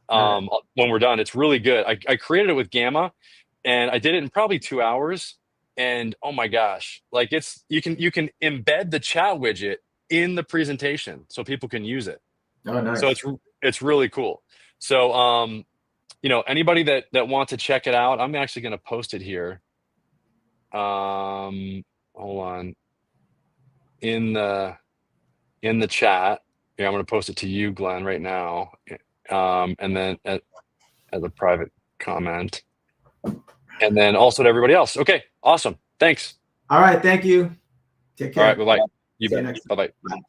All right. when we're done. It's really good. I created it with Gamma, and I did it in probably 2 hours. And oh my gosh, like you can embed the chat widget in the presentation so people can use it. Oh, So nice. it's really cool. So anybody that wants to check it out, I'm actually going to post it here. Hold on, in the chat. Yeah, I'm going to post it to you, Glenn, right now, and then as a private comment, and then also to everybody else. Okay, awesome. Thanks. All right. Thank you. Take All right, care. bye bye. You See you bet. next Bye time. bye. Bye.